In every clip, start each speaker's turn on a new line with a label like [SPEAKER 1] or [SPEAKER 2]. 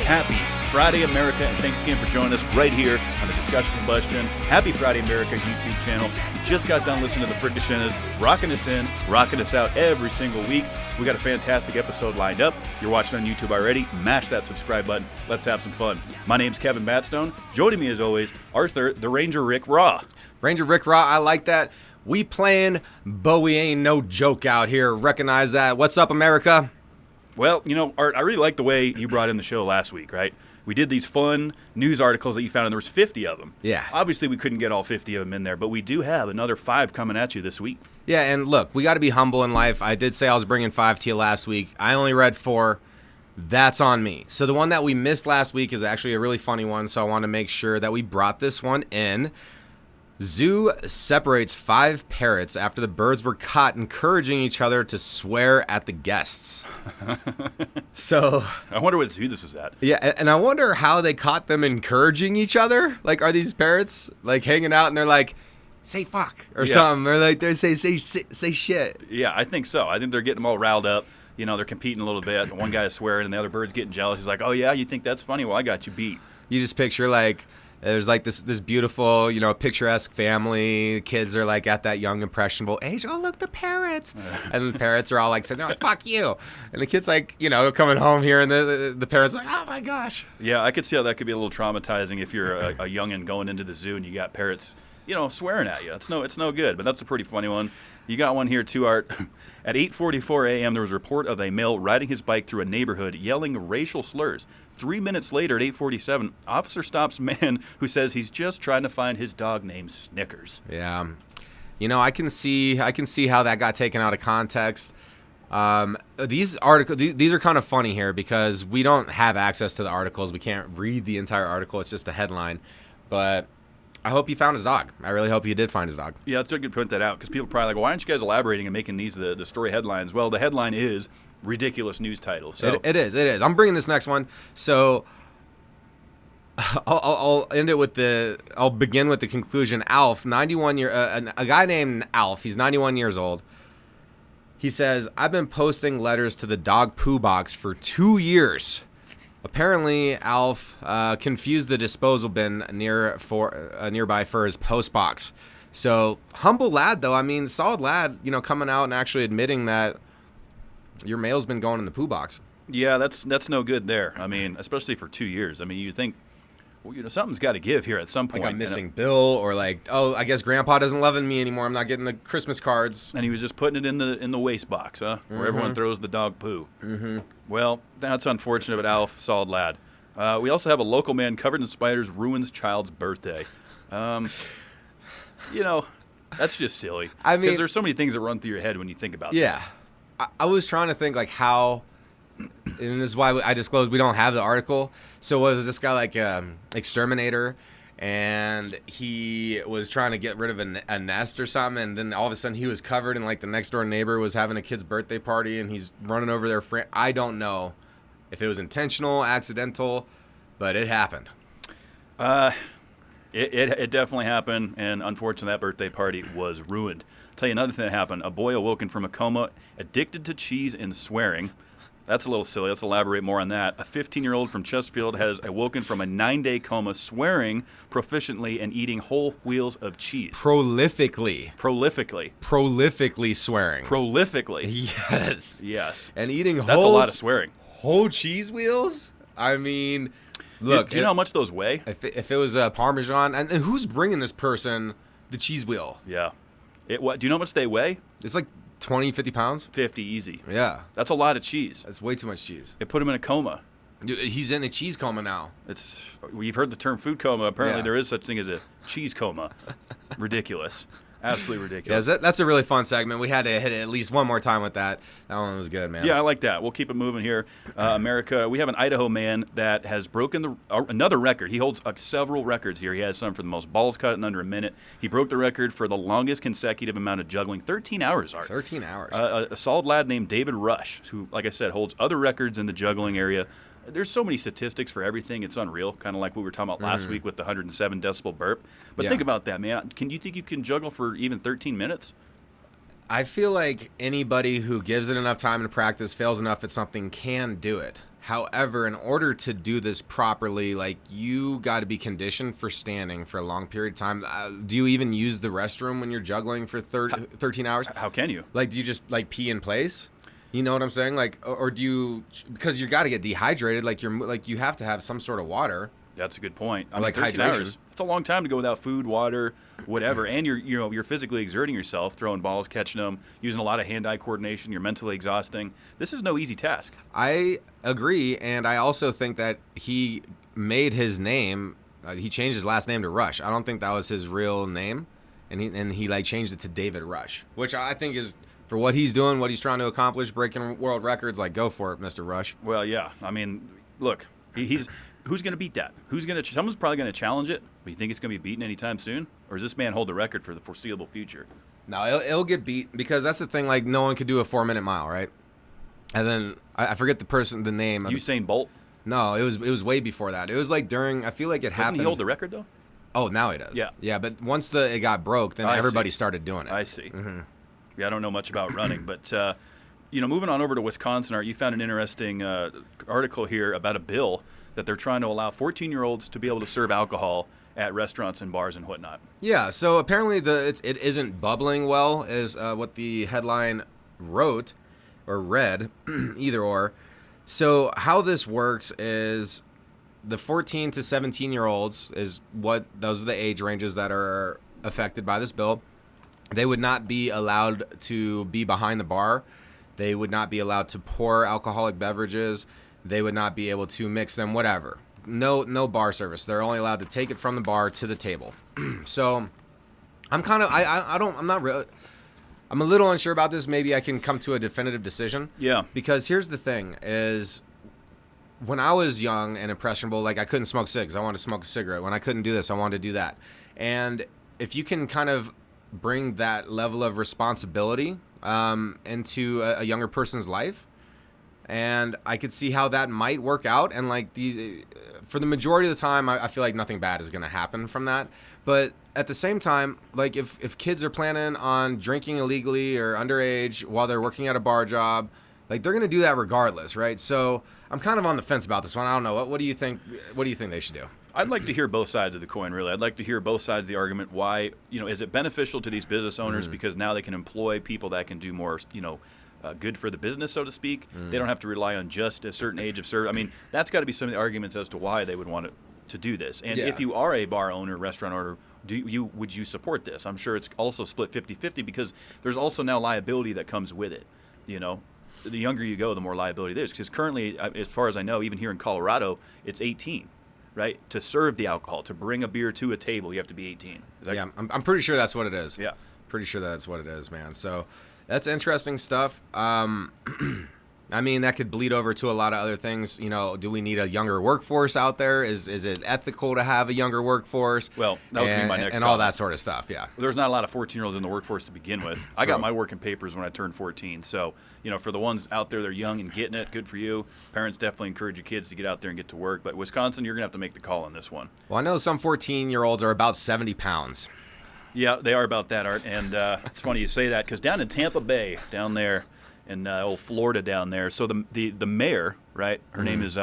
[SPEAKER 1] Happy Friday, America, and thanks again for joining us right here on the Discussion Combustion Happy Friday, America YouTube channel. Just got done listening to the Frickashinas, rocking us in, rocking us out every single week. We got a fantastic episode lined up. You're watching on YouTube already. Mash that subscribe button. Let's have some fun. My name's Kevin Batstone. Joining me as always, Arthur, the Ranger Rick Rawe.
[SPEAKER 2] Ranger Rick Rawe, I like that. We playing, but we ain't no joke out here. Recognize that. What's up, America?
[SPEAKER 1] Well, you know, Art, I really like the way you brought in the show last week, right? We did these fun news articles that you found, and there was 50 of them.
[SPEAKER 2] Yeah.
[SPEAKER 1] Obviously, we couldn't get all 50 of them in there, but we do have another 5 coming at you this week.
[SPEAKER 2] Yeah, and look, we got to be humble in life. I did say I was bringing 5 to you last week. I only read 4. That's on me. So the one that we missed last week is actually a really funny one, so I want to make sure that we brought this one in. Zoo separates 5 parrots after the birds were caught encouraging each other to swear at the guests. So
[SPEAKER 1] I wonder what zoo this was at.
[SPEAKER 2] Yeah, and I wonder how they caught them encouraging each other. Like, are these parrots like hanging out and they're like, say fuck or something, or like they say shit?
[SPEAKER 1] Yeah, I think so. I think they're getting them all riled up. You know, they're competing a little bit. One guy is swearing and the other bird's getting jealous. He's like, oh yeah, you think that's funny? Well, I got you beat.
[SPEAKER 2] You just picture like there's like this beautiful, you know, picturesque family. The kids are like at that young impressionable age. Oh, look, the parrots. And the parrots are all like sitting there like, fuck you. And the kid's like, you know, coming home here and the parents like, oh my gosh.
[SPEAKER 1] Yeah, I could see how that could be a little traumatizing if you're a youngin' going into the zoo and you got parrots, you know, swearing at you. It's no good, but that's a pretty funny one. You got one here too, Art. At 8:44 a.m., there was a report of a male riding his bike through a neighborhood yelling racial slurs. 3 minutes later, at 8:47, officer stops a man who says he's just trying to find his dog named Snickers.
[SPEAKER 2] Yeah, you know, I can see how that got taken out of context. These are kind of funny here because we don't have access to the articles. We can't read the entire article. It's just the headline, but I hope he found his dog. I really hope he did find his dog.
[SPEAKER 1] Yeah, that's a good point that out because people are probably like, well, why aren't you guys elaborating and making these the story headlines? Well, the headline is ridiculous news titles. So
[SPEAKER 2] it is. I'm bringing this next one. So I'll end it with I'll begin with the conclusion. Alf, 91 year, a guy named Alf. He's 91 years old. He says, I've been posting letters to the dog poo box for 2 years. Apparently, Alf confused the disposal bin nearby for his post box. So, humble lad, though. I mean, solid lad, you know, coming out and actually admitting that your mail's been going in the poo box.
[SPEAKER 1] Yeah, that's no good there. I mean, especially for 2 years. I mean, you think, well, you know, something's got to give here at some point.
[SPEAKER 2] Like a missing bill, or like, oh, I guess Grandpa doesn't love me anymore. I'm not getting the Christmas cards.
[SPEAKER 1] And he was just putting it in the waste box, huh? Where everyone throws the dog poo. Mm-hmm. Well, that's unfortunate, but Alf, solid lad. We also have a local man covered in spiders ruins child's birthday. You know, that's just silly. I mean, because there's so many things that run through your head when you think about that.
[SPEAKER 2] Yeah. I was trying to think, like, how, and this is why I disclosed we don't have the article. So was this guy like exterminator, and he was trying to get rid of a nest or something, and then all of a sudden he was covered, and like the next door neighbor was having a kid's birthday party, and he's running over their friend. I don't know if it was intentional, accidental, but it happened.
[SPEAKER 1] It definitely happened, and unfortunately that birthday party was ruined. I'll tell you another thing that happened. A boy awoken from a coma, addicted to cheese and swearing. That's a little silly. Let's elaborate more on that. A 15-year-old from Chesterfield has awoken from a 9-day coma, swearing proficiently and eating whole wheels of cheese.
[SPEAKER 2] Prolifically swearing.
[SPEAKER 1] Prolifically. Yes.
[SPEAKER 2] And eating
[SPEAKER 1] That's a lot of swearing.
[SPEAKER 2] Whole cheese wheels? I mean, look.
[SPEAKER 1] Do you know how much those weigh?
[SPEAKER 2] If it was Parmesan, and who's bringing this person the cheese wheel?
[SPEAKER 1] Yeah. Do you know how much they weigh?
[SPEAKER 2] It's like 20, 50 pounds?
[SPEAKER 1] 50, easy.
[SPEAKER 2] Yeah.
[SPEAKER 1] That's a lot of cheese.
[SPEAKER 2] That's way too much cheese.
[SPEAKER 1] It put him in a coma.
[SPEAKER 2] He's in a cheese coma now.
[SPEAKER 1] We've heard the term food coma. Apparently there is such thing as a cheese coma. Ridiculous. Absolutely ridiculous.
[SPEAKER 2] Yeah, that's a really fun segment. We had to hit it at least one more time with that. That one was good, man.
[SPEAKER 1] Yeah, I like that. We'll keep it moving here. America, we have an Idaho man that has broken another record. He holds several records here. He has some for the most balls cut in under a minute. He broke the record for the longest consecutive amount of juggling, 13 hours, Art.
[SPEAKER 2] 13 hours.
[SPEAKER 1] A solid lad named David Rush, who, like I said, holds other records in the juggling area. There's so many statistics for everything. It's unreal, kind of like what we were talking about last week with the 107 decibel burp. But think about that, man. Can you think you can juggle for even 13 minutes?
[SPEAKER 2] I feel like anybody who gives it enough time to practice, fails enough at something, can do it. However, in order to do this properly, like, you got to be conditioned for standing for a long period of time. Do you even use the restroom when you're juggling for 13 hours?
[SPEAKER 1] How can you?
[SPEAKER 2] Like, do you just, like, pee in place? You know what I'm saying? Like, or do you, because you got to get dehydrated, like, you have to have some sort of water.
[SPEAKER 1] That's a good point. I mean,
[SPEAKER 2] Like
[SPEAKER 1] 13
[SPEAKER 2] hydration.
[SPEAKER 1] hours. It's a long time to go without food, water, whatever. And you're physically exerting yourself, throwing balls, catching them, using a lot of hand-eye coordination. You're mentally exhausting. This is no easy task.
[SPEAKER 2] I agree, and I also think that he made his name. He changed his last name to Rush. I don't think that was his real name, and he like changed it to David Rush, which I think is, for what he's doing, what he's trying to accomplish, breaking world records. Like, go for it, Mr. Rush.
[SPEAKER 1] Well, yeah. I mean, look, he's who's going to beat that? Someone's probably going to challenge it. But you think it's going to be beaten anytime soon, or does this man hold the record for the foreseeable future?
[SPEAKER 2] No, it'll get beat, because that's the thing. Like, no one could do a 4-minute mile, right? And then I forget the name.
[SPEAKER 1] Usain Bolt.
[SPEAKER 2] No, it was way before that. It was like during. I feel like it happened.
[SPEAKER 1] Doesn't he hold the record though?
[SPEAKER 2] Oh, now he does.
[SPEAKER 1] Yeah.
[SPEAKER 2] But once it got broke, then everybody started doing it.
[SPEAKER 1] I see. Mm-hmm. Yeah, I don't know much about running, but moving on over to Wisconsin, Art, you found an interesting article here about a bill that they're trying to allow 14-year-olds to be able to serve alcohol at restaurants and bars and whatnot.
[SPEAKER 2] Yeah. So apparently it isn't bubbling well, is what the headline wrote or read, either or. So how this works is the 14 to 17-year-olds those are the age ranges that are affected by this bill. They would not be allowed to be behind the bar. They would not be allowed to pour alcoholic beverages. They would not be able to mix them, whatever. No bar service. They're only allowed to take it from the bar to the table. So I'm a little unsure about this. Maybe I can come to a definitive decision.
[SPEAKER 1] Yeah.
[SPEAKER 2] Because here's the thing is, when I was young and impressionable, like, I couldn't smoke cigs. I wanted to smoke a cigarette. When I couldn't do this, I wanted to do that. And if you can kind of bring that level of responsibility into a younger person's life, and I could see how that might work out. And like for the majority of the time, I feel like nothing bad is going to happen from that. But at the same time, like, if kids are planning on drinking illegally or underage while they're working at a bar job, like, they're going to do that regardless, right? So I'm kind of on the fence about this one. I don't know. What do you think? What do you think they should do?
[SPEAKER 1] I'd like to hear both sides of the coin, really. I'd like to hear both sides of the argument. Why, is it beneficial to these business owners because now they can employ people that can do more, good for the business, so to speak. They don't have to rely on just a certain age of service. I mean, that's got to be some of the arguments as to why they would want to do this. And if you are a bar owner, restaurant owner, would you support this? I'm sure it's also split 50-50 because there's also now liability that comes with it. The younger you go, the more liability there is. Because currently, as far as I know, even here in Colorado, it's 18. Right? To serve the alcohol, to bring a beer to a table, you have to be 18.
[SPEAKER 2] Yeah, I'm pretty sure that's what it is.
[SPEAKER 1] Yeah.
[SPEAKER 2] Pretty sure that's what it is, man. So that's interesting stuff. I mean, that could bleed over to a lot of other things. Do we need a younger workforce out there? Is it ethical to have a younger workforce?
[SPEAKER 1] Well, that was my next
[SPEAKER 2] and all that sort of stuff, yeah.
[SPEAKER 1] There's not a lot of 14-year-olds in the workforce to begin with. I got my working papers when I turned 14. So, for the ones out there that are young and getting it, good for you. Parents definitely encourage your kids to get out there and get to work. But Wisconsin, you're going to have to make the call on this one.
[SPEAKER 2] Well, I know some 14-year-olds are about 70 pounds.
[SPEAKER 1] Yeah, they are about that, Art. And it's funny you say that because down in Tampa Bay, down there, in old Florida down there. So the mayor, right, her name is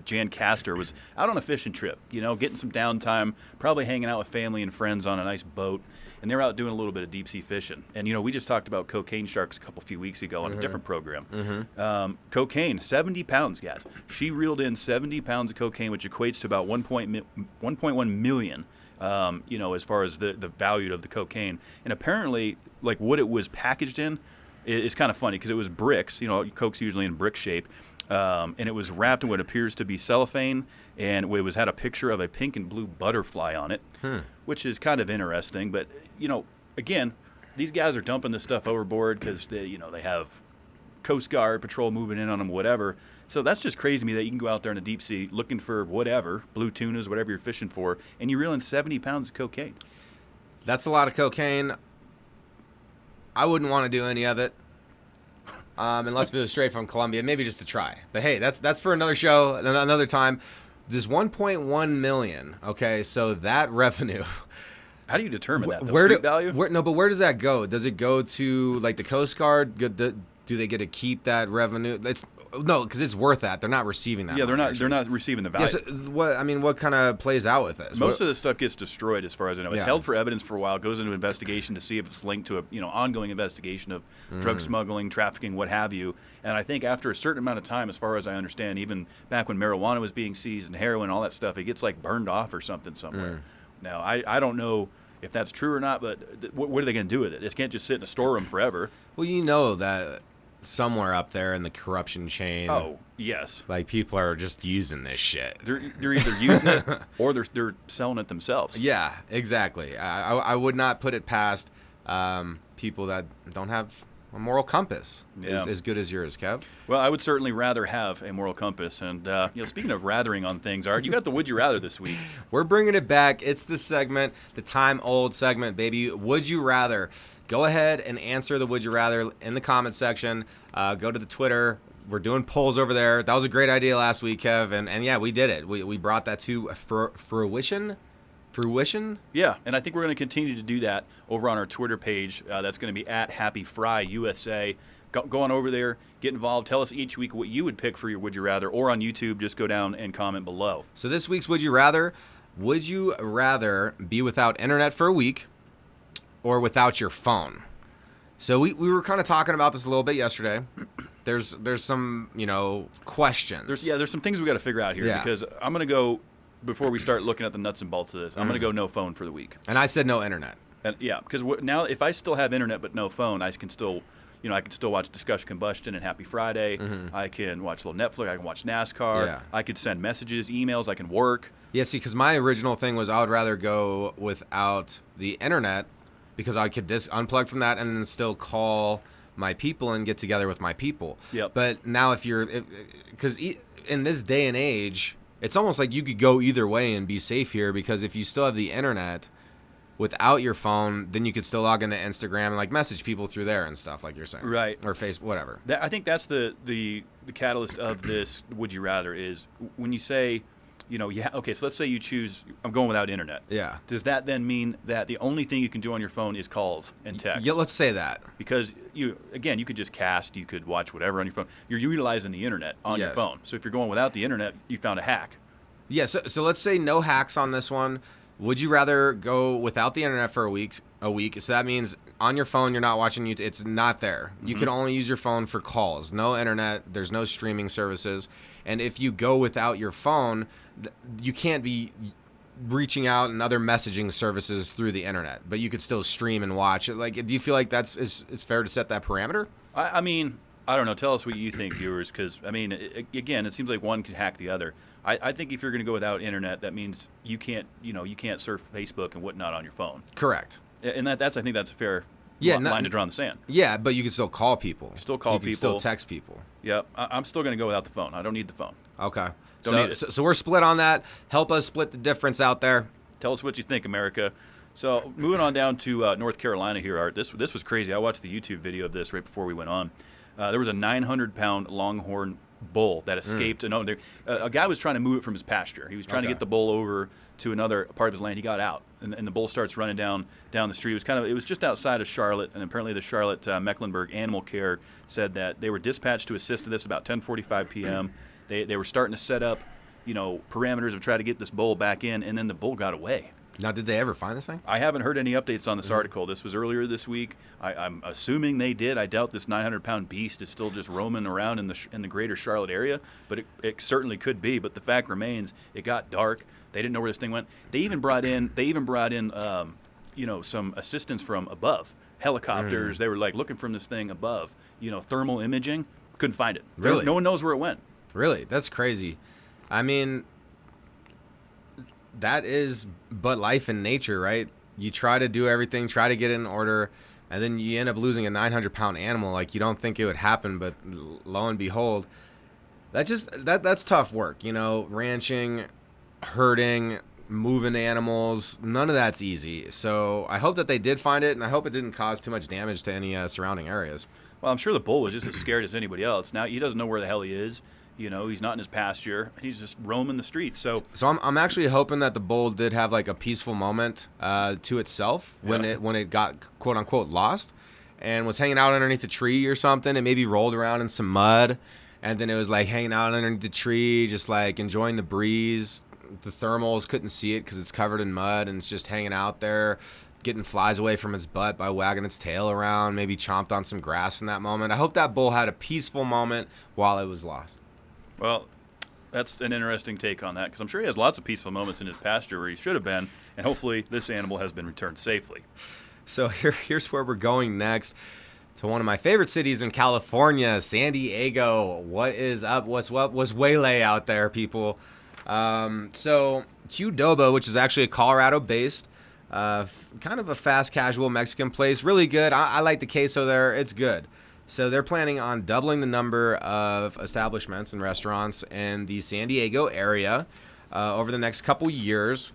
[SPEAKER 1] Jan Castor, was out on a fishing trip, getting some downtime, probably hanging out with family and friends on a nice boat. And they're out doing a little bit of deep sea fishing. And, we just talked about cocaine sharks a few weeks ago on a different program. Cocaine, 70 pounds, guys. She reeled in 70 pounds of cocaine, which equates to about 1.1 million. As far as the value of the cocaine. And apparently, like, what it was packaged in is kind of funny because it was bricks. Coke's usually in brick shape. And it was wrapped in what appears to be cellophane, and it had a picture of a pink and blue butterfly on it, which is kind of interesting. But, again, these guys are dumping this stuff overboard because they have Coast Guard patrol moving in on them, whatever. So that's just crazy to me that you can go out there in the deep sea looking for whatever, blue tunas, whatever you're fishing for, and you reel in 70 pounds of cocaine.
[SPEAKER 2] That's a lot of cocaine. I wouldn't want to do any of it unless it was straight from Colombia, maybe just to try. But hey, that's for another show, another time. This 1.1 million, okay, so that revenue.
[SPEAKER 1] How do you determine that? The street value?
[SPEAKER 2] But where does that go? Does it go to, like, the Coast Guard? Do do they get to keep that revenue? No, because it's worth that. They're not receiving that.
[SPEAKER 1] Yeah,
[SPEAKER 2] money,
[SPEAKER 1] they're not receiving the value.
[SPEAKER 2] Yeah, so what kind of plays out with this?
[SPEAKER 1] Most of this stuff gets destroyed, as far as I know. It's
[SPEAKER 2] Yeah.
[SPEAKER 1] held for evidence for a while, goes into investigation to see if it's linked to a ongoing investigation of drug smuggling, trafficking, what have you. And I think after a certain amount of time, as far as I understand, even back when marijuana was being seized and heroin, all that stuff, it gets like burned off or something somewhere. Now, I don't know if that's true or not, but what are they going to do with it? It can't just sit in a storeroom forever.
[SPEAKER 2] Well, you know that somewhere up there in the corruption chain.
[SPEAKER 1] Oh, yes.
[SPEAKER 2] Like, people are just using this shit.
[SPEAKER 1] They're either using it or they're selling it themselves.
[SPEAKER 2] Yeah, exactly. I would not put it past people that don't have a moral compass as good as yours, Kev.
[SPEAKER 1] Well, I would certainly rather have a moral compass. And, speaking of rathering on things, Art, you got the Would You Rather this week.
[SPEAKER 2] We're bringing it back. It's the segment, the time-old segment, baby. Would you rather? Go ahead and answer the Would You Rather in the comment section. Go to the Twitter. We're doing polls over there. That was a great idea last week, Kev. And yeah, we did it. We brought that to fruition. Fruition?
[SPEAKER 1] Yeah, and I think we're going to continue to do that over on our Twitter page. That's going to be at HappyFryUSA. Go on over there, get involved. Tell us each week what you would pick for your Would You Rather. Or on YouTube, just go down and comment below.
[SPEAKER 2] So this week's Would You Rather, would you rather be without internet for a week or without your phone? So we were kind of talking about this a little bit yesterday. There's some, questions.
[SPEAKER 1] There's some things we got to figure out here because I'm going to go, before we start looking at the nuts and bolts of this, I'm going to go no phone for the week.
[SPEAKER 2] And I said no internet.
[SPEAKER 1] And because now if I still have internet but no phone, I can still, I can still watch Discussion Combustion and Happy Friday. I can watch a little Netflix. I can watch NASCAR.
[SPEAKER 2] Yeah.
[SPEAKER 1] I could send messages, emails. I can work.
[SPEAKER 2] Yeah, see, because my original thing was I would rather go without the internet because I could unplug from that and then still call my people and get together with my people.
[SPEAKER 1] Yep.
[SPEAKER 2] But now because in this day and age, it's almost like you could go either way and be safe here, because if you still have the internet without your phone, then you could still log into Instagram and like message people through there and stuff, like you're saying.
[SPEAKER 1] Right.
[SPEAKER 2] Or Facebook, whatever.
[SPEAKER 1] I think that's the catalyst of this Would You Rather is when you say, okay, so let's say you choose, I'm going without internet.
[SPEAKER 2] Yeah.
[SPEAKER 1] Does that then mean that the only thing you can do on your phone is calls and text?
[SPEAKER 2] Yeah, let's say that.
[SPEAKER 1] Because you could just cast, you could watch whatever on your phone. You're utilizing the internet on your phone. So if you're going without the internet, you found a hack.
[SPEAKER 2] Yeah, so let's say no hacks on this one. Would you rather go without the internet for a week? So that means on your phone you're not watching YouTube. It's not there. You can only use your phone for calls. No internet. There's no streaming services. And if you go without your phone, you can't be reaching out and other messaging services through the internet, but you could still stream and watch it. Like, do you feel like it's fair to set that parameter?
[SPEAKER 1] I mean, I don't know. Tell us what you think, viewers, because again, it seems like one could hack the other. I think if you're going to go without internet, that means you can't surf Facebook and whatnot on your phone.
[SPEAKER 2] Correct.
[SPEAKER 1] And I think that's a fair line to draw in the sand.
[SPEAKER 2] Yeah, but you can still call people.
[SPEAKER 1] Still call people.
[SPEAKER 2] You can still text people.
[SPEAKER 1] Yeah, I'm still going to go without the phone. I don't need the phone.
[SPEAKER 2] Okay.
[SPEAKER 1] Don't need it.
[SPEAKER 2] So we're split on that. Help us split the difference out there.
[SPEAKER 1] Tell us what you think, America. So moving on down to North Carolina here, Art. This was crazy. I watched the YouTube video of this right before we went on. There was a 900-pound longhorn bull that escaped. A guy was trying to move it from his pasture. He was trying to get the bull over to another part of his land. He got out, and the bull starts running down the street. It was just outside of Charlotte, and apparently the Charlotte Mecklenburg Animal Care said that they were dispatched to assist in this about 10:45 p.m. They were starting to set up, parameters of try to get this bull back in, and then the bull got away.
[SPEAKER 2] Now, did they ever find this thing?
[SPEAKER 1] I haven't heard any updates on this article. This was earlier this week. I'm assuming they did. I doubt this 900-pound beast is still just roaming around in the greater Charlotte area, but it certainly could be. But the fact remains, it got dark. They didn't know where this thing went. They even brought in some assistance from above, helicopters. They were like looking from this thing above. Thermal imaging. Couldn't find it.
[SPEAKER 2] Really?
[SPEAKER 1] No one knows where it went.
[SPEAKER 2] Really? That's crazy. I mean, that is but life and nature, right? You try to do everything, try to get it in order, and then you end up losing a 900-pound animal. Like, you don't think it would happen, but lo and behold, that's tough work. Ranching, herding, moving animals, none of that's easy. So I hope that they did find it, and I hope it didn't cause too much damage to any surrounding areas.
[SPEAKER 1] Well, I'm sure the bull was just as scared as anybody else. Now he doesn't know where the hell he is. He's not in his pasture. He's just roaming the streets. So
[SPEAKER 2] I'm actually hoping that the bull did have like a peaceful moment to itself when it got quote unquote lost, and was hanging out underneath a tree or something, and maybe rolled around in some mud, and then it was like hanging out underneath the tree, just like enjoying the breeze. The thermals couldn't see it because it's covered in mud, and it's just hanging out there, getting flies away from its butt by wagging its tail around, maybe chomped on some grass in that moment. I hope that bull had a peaceful moment while it was lost.
[SPEAKER 1] Well, that's an interesting take on that, because I'm sure he has lots of peaceful moments in his pasture where he should have been, and hopefully this animal has been returned safely.
[SPEAKER 2] So here's where we're going next, to one of my favorite cities in California, San Diego. What is up? What's waylay out there, people? So Qdoba, which is actually a Colorado-based, kind of a fast casual Mexican place, really good. I like the queso there. It's good. So they're planning on doubling the number of establishments and restaurants in the San Diego area over the next couple years.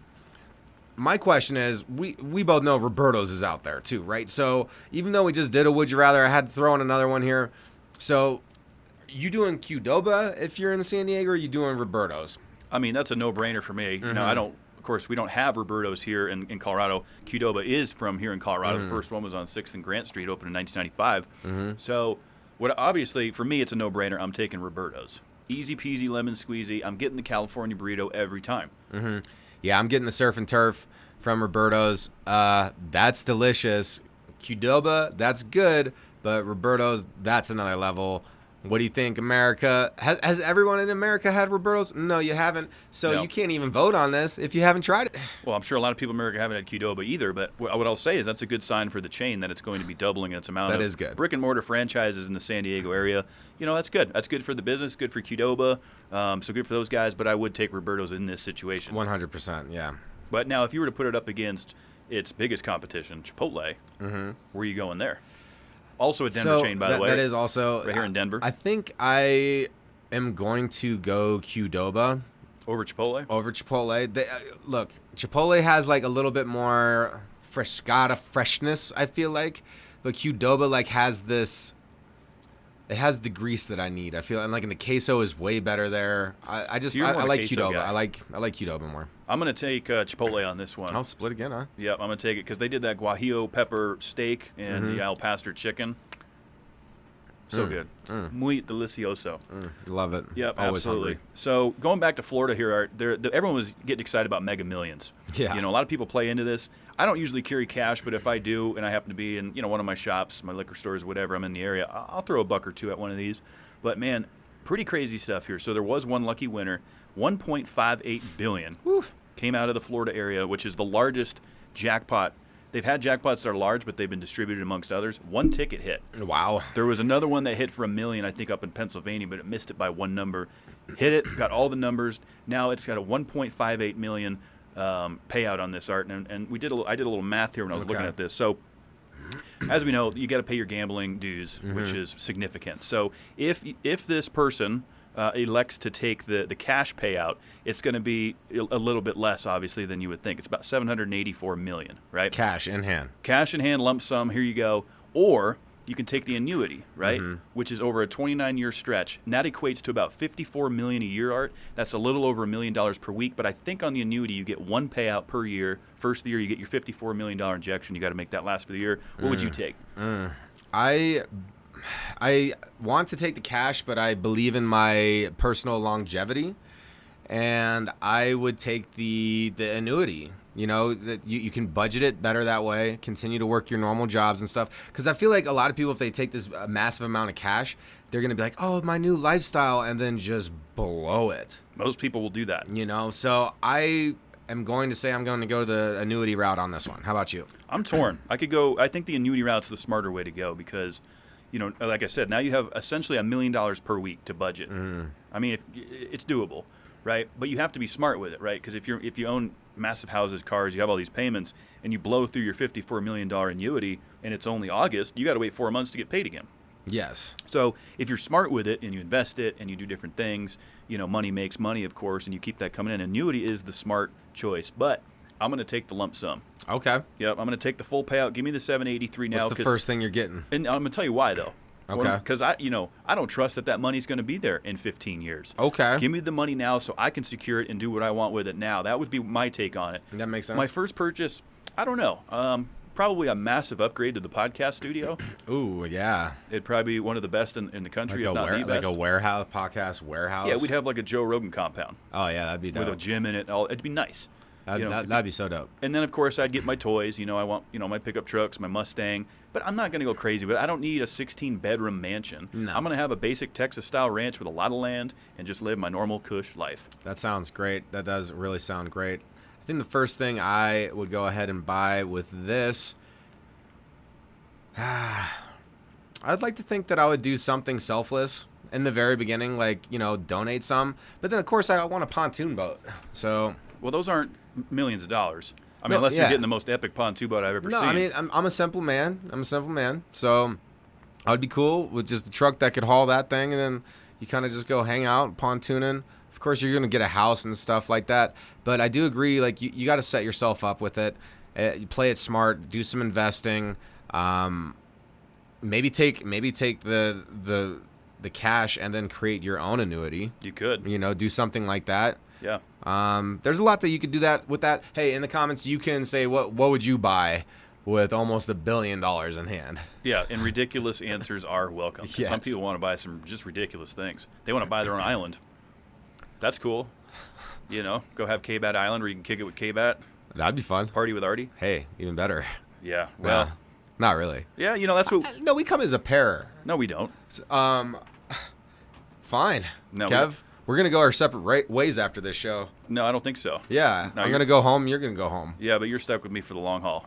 [SPEAKER 2] My question is, we both know Roberto's is out there too, right? So even though we just did a Would You Rather, I had to throw in another one here. So you doing Qdoba if you're in San Diego, or are you doing Roberto's?
[SPEAKER 1] I mean, that's a no-brainer for me.
[SPEAKER 2] Mm-hmm.
[SPEAKER 1] You know, of course, we don't have Roberto's here in Colorado. Qdoba is from here in Colorado. The first one was on 6th and Grant Street, opened in 1995. So, obviously, for me, it's a no-brainer. I'm taking Roberto's. Easy peasy, lemon squeezy. I'm getting the California burrito every time.
[SPEAKER 2] Yeah, I'm getting the surf and turf from Roberto's. That's delicious. Qdoba, that's good, but Roberto's, that's another level. What do you think, America? Has everyone in America had Roberto's? No, you haven't. So
[SPEAKER 1] No.
[SPEAKER 2] You can't even vote on this if you haven't tried it.
[SPEAKER 1] Well, I'm sure a lot of people in America haven't had Qdoba either, but what I'll say is that's a good sign for the chain that it's going to be doubling its amount
[SPEAKER 2] That
[SPEAKER 1] of
[SPEAKER 2] is good.
[SPEAKER 1] brick and mortar franchises in the San Diego area. You know, that's good. That's good for the business, good for Qdoba, so good for those guys, but I would take Roberto's in this situation.
[SPEAKER 2] 100%, yeah.
[SPEAKER 1] But now if you were to put it up against its biggest competition, Chipotle, where are you going there? Also a Denver chain, by the way.
[SPEAKER 2] That is also
[SPEAKER 1] right here in Denver.
[SPEAKER 2] I think I am going to go Qdoba
[SPEAKER 1] Over Chipotle?
[SPEAKER 2] over Chipotle. Look, Chipotle has like a little bit more freshness, I feel like, but Qdoba like has this. It has the grease that I need. I feel, and like, and the queso is way better there. I
[SPEAKER 1] So you're more
[SPEAKER 2] I
[SPEAKER 1] of a
[SPEAKER 2] like
[SPEAKER 1] queso
[SPEAKER 2] Qdoba.
[SPEAKER 1] guy.
[SPEAKER 2] I like Qdoba more.
[SPEAKER 1] I'm going to take Chipotle on this one.
[SPEAKER 2] I'll split again, huh?
[SPEAKER 1] Yep, I'm going to take it because they did that guajillo pepper steak and the al pastor chicken. So good. Muy delicioso.
[SPEAKER 2] Love it.
[SPEAKER 1] Yep,
[SPEAKER 2] Always
[SPEAKER 1] absolutely.
[SPEAKER 2] hungry.
[SPEAKER 1] So going back to Florida here, Art, everyone was getting excited about Mega Millions.
[SPEAKER 2] Yeah.
[SPEAKER 1] You know, a lot of people play into this. I don't usually carry cash, but if I do and I happen to be in, one of my shops, my liquor stores, whatever, I'm in the area, I'll throw a buck or two at one of these. But, man, pretty crazy stuff here. So there was one lucky winner. $1.58 billion came out of the Florida area, which is the largest jackpot. They've had jackpots that are large, but they've been distributed amongst others. One ticket hit.
[SPEAKER 2] Wow.
[SPEAKER 1] There was another one that hit for $1 million, I think, up in Pennsylvania, but it missed it by one number. Hit it, got all the numbers. Now it's got a $1.58 million payout on this, Art. And I did a little math here when I was looking at this. So, as we know, you got to pay your gambling dues, which is significant. So if this person elects to take the cash payout, it's going to be a little bit less, obviously, than you would think. It's about $784 million, right?
[SPEAKER 2] Cash in hand.
[SPEAKER 1] Cash in hand, lump sum, here you go. Or you can take the annuity, right, which is over a 29-year stretch. And that equates to about $54 million a year, Art. That's a little over $1 million per week. But I think on the annuity, you get one payout per year. First of the year, you get your $54 million injection. You got to make that last for the year. What would you take?
[SPEAKER 2] I want to take the cash, but I believe in my personal longevity, and I would take the annuity. You know, that you can budget it better that way, continue to work your normal jobs and stuff. Because I feel like a lot of people, if they take this massive amount of cash, they're going to be like, oh, my new lifestyle, and then just blow it.
[SPEAKER 1] Most people will do that.
[SPEAKER 2] You know, so I am going to say I'm going to go the annuity route on this one. How about you?
[SPEAKER 1] I'm torn. I think the annuity route's the smarter way to go because, like I said, now you have essentially $1 million per week to budget. I mean, it's doable, right? But you have to be smart with it, right? Because if you own massive houses, cars, you have all these payments, and you blow through your $54 million annuity, and it's only August, you got to wait 4 months to get paid again.
[SPEAKER 2] Yes.
[SPEAKER 1] So if you're smart with it and you invest it and you do different things, money makes money, of course, and you keep that coming in. Annuity is the smart choice, but I'm going to take the lump sum.
[SPEAKER 2] Okay.
[SPEAKER 1] Yep, I'm going to take the full payout. Give me the $783 now.
[SPEAKER 2] What's the first thing you're getting?
[SPEAKER 1] And I'm going to tell you why, though.
[SPEAKER 2] Okay.
[SPEAKER 1] Because I don't trust that money's going to be there in 15 years.
[SPEAKER 2] Okay.
[SPEAKER 1] Give me the money now so I can secure it and do what I want with it now. That would be my take on it.
[SPEAKER 2] That makes sense.
[SPEAKER 1] My first purchase, I don't know. probably a massive upgrade to the podcast studio.
[SPEAKER 2] Ooh, yeah.
[SPEAKER 1] It'd probably be one of the best in the country, if not the best.
[SPEAKER 2] Like a warehouse, podcast warehouse?
[SPEAKER 1] Yeah, we'd have like a Joe Rogan compound.
[SPEAKER 2] Oh, yeah, that'd be dope.
[SPEAKER 1] With a gym in it. It'd be nice.
[SPEAKER 2] That'd be so dope.
[SPEAKER 1] And then, of course, I'd get my toys. I want, my pickup trucks, my Mustang. But I'm not going to go crazy with it. I don't need a 16-bedroom mansion.
[SPEAKER 2] No.
[SPEAKER 1] I'm going to have a basic Texas-style ranch with a lot of land and just live my normal cush life.
[SPEAKER 2] That sounds great. That does really sound great. I think the first thing I would go ahead and buy with this, I'd like to think that I would do something selfless in the very beginning, like, donate some. But then, of course, I want a pontoon boat. So...
[SPEAKER 1] Well, those aren't millions of dollars. I mean, unless you're getting the most epic pontoon boat I've ever seen.
[SPEAKER 2] No, I mean, I'm a simple man. So I would be cool with just a truck that could haul that thing, and then you kind of just go hang out, pontooning. Of course, you're going to get a house and stuff like that. But I do agree, like, you got to set yourself up with it. You play it smart, do some investing. Maybe take the cash and then create your own annuity.
[SPEAKER 1] You could.
[SPEAKER 2] Do something like that.
[SPEAKER 1] Yeah.
[SPEAKER 2] There's a lot that you could do with that. Hey, in the comments, you can say what would you buy with almost $1 billion in hand?
[SPEAKER 1] Yeah, and ridiculous answers are welcome.
[SPEAKER 2] Yes.
[SPEAKER 1] Some people want to buy some just ridiculous things. They want to buy their own island. That's cool. Go have K-Bat Island where you can kick it with K-Bat.
[SPEAKER 2] That'd be fun.
[SPEAKER 1] Party with Artie.
[SPEAKER 2] Hey, even better.
[SPEAKER 1] Yeah. Well,
[SPEAKER 2] not really.
[SPEAKER 1] Yeah, that's what.
[SPEAKER 2] No, we come as a pair.
[SPEAKER 1] No, we don't.
[SPEAKER 2] Fine.
[SPEAKER 1] No,
[SPEAKER 2] Kev. We're going to go our separate ways after this show.
[SPEAKER 1] No, I don't think so.
[SPEAKER 2] Yeah.
[SPEAKER 1] No,
[SPEAKER 2] I'm going to go home. You're going to go home.
[SPEAKER 1] Yeah, but you're stuck with me for the long haul.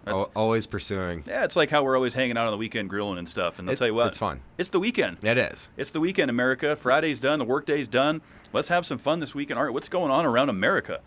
[SPEAKER 1] That's
[SPEAKER 2] always pursuing.
[SPEAKER 1] Yeah, it's like how we're always hanging out on the weekend grilling and stuff. And I'll tell you what.
[SPEAKER 2] It's fun.
[SPEAKER 1] It's the weekend.
[SPEAKER 2] It is.
[SPEAKER 1] It's the weekend, America. Friday's done. The workday's done. Let's have some fun this weekend. All right, what's going on around America?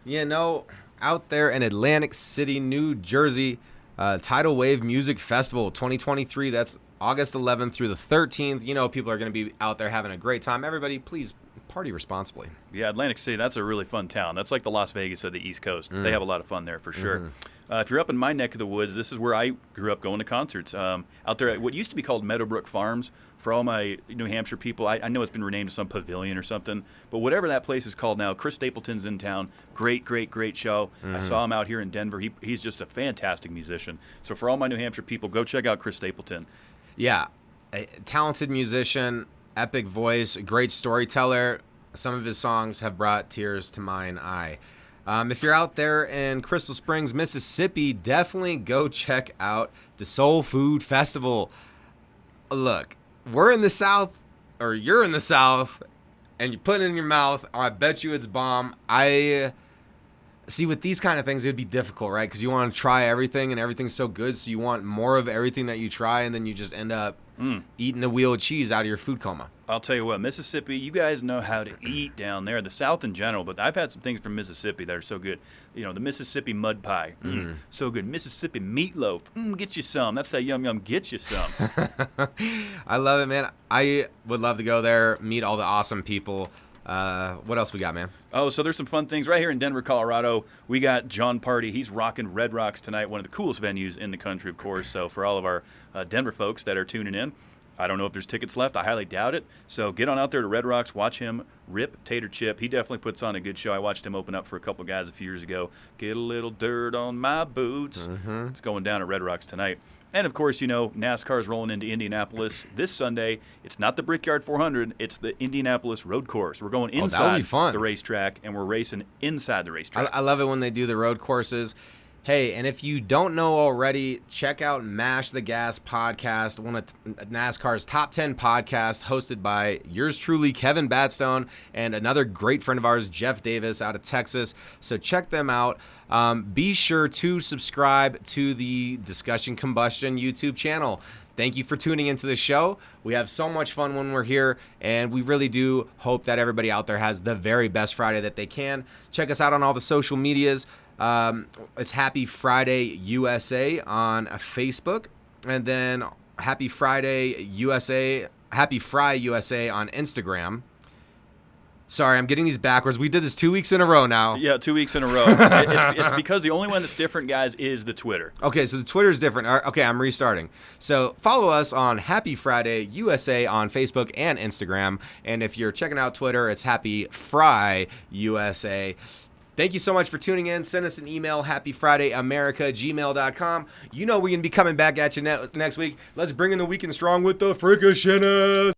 [SPEAKER 2] Out there in Atlantic City, New Jersey, Tidal Wave Music Festival 2023. That's August 11th through the 13th. People are going to be out there having a great time. Everybody, please party responsibly.
[SPEAKER 1] Yeah, Atlantic City, that's a really fun town. That's like the Las Vegas of the East Coast. They have a lot of fun there for sure. Mm-hmm. If you're up in my neck of the woods, this is where I grew up going to concerts. Out there at what used to be called Meadowbrook Farms. For all my New Hampshire people, I know it's been renamed to some pavilion or something, but whatever that place is called now, Chris Stapleton's in town. Great show. Mm-hmm. I saw him out here in Denver. He's just a fantastic musician. So for all my New Hampshire people, go check out Chris Stapleton.
[SPEAKER 2] Yeah, a talented musician, epic voice, great storyteller. Some of his songs have brought tears to mine eye. If you're out there in Crystal Springs, Mississippi, definitely go check out the Soul Food Festival. Look, we're in the South, or you're in the South, and you put it in your mouth. I bet you it's bomb. See, with these kind of things, it'd be difficult, right? Because you want to try everything, and everything's so good, so you want more of everything that you try, and then you just end up eating a wheel of cheese out of your food coma.
[SPEAKER 1] I'll tell you what, Mississippi, you guys know how to eat down there. The South in general, but I've had some things from Mississippi that are so good. The Mississippi mud pie, so good. Mississippi meatloaf, get you some. That's that yum, get you some.
[SPEAKER 2] I love it, man. I would love to go there, meet all the awesome people. What else we got, man?
[SPEAKER 1] Oh, so there's some fun things right here in Denver, Colorado. We got John Party. He's rocking Red Rocks tonight, one of the coolest venues in the country, of course. So for all of our Denver folks that are tuning in, I don't know if there's tickets left. I highly doubt it. So get on out there to Red Rocks. Watch him rip Tater Chip. He definitely puts on a good show. I watched him open up for a couple guys a few years ago. Get a little dirt on my boots. Mm-hmm. It's going down at Red Rocks tonight. And, of course, NASCAR's rolling into Indianapolis this Sunday. It's not the Brickyard 400. It's the Indianapolis Road Course. We're going inside the racetrack, and we're racing inside the racetrack.
[SPEAKER 2] I love it when they do the road courses. Hey, and if you don't know already, check out Mash the Gas podcast, one of NASCAR's top 10 podcasts, hosted by yours truly, Kevin Batstone, and another great friend of ours, Jeff Davis, out of Texas. So check them out. Be sure to subscribe to the Discussion Combustion YouTube channel. Thank you for tuning into the show. We have so much fun when we're here, and we really do hope that everybody out there has the very best Friday that they can. Check us out on all the social medias. It's Happy Friday USA on Facebook, and then Happy Friday USA, Happy Fry USA on Instagram. Sorry, I'm getting these backwards. We did this 2 weeks in a row now.
[SPEAKER 1] Yeah, 2 weeks in a row. It's because the only one that's different, guys, is the Twitter.
[SPEAKER 2] Okay, so the Twitter is different. Okay, I'm restarting. So follow us on Happy Friday USA on Facebook and Instagram. And if you're checking out Twitter, it's Happy Fry USA. Thank you so much for tuning in. Send us an email, happyfridayamerica@gmail.com. You know we're going to be coming back at you next week. Let's bring in the weekend strong with the Frickashinas.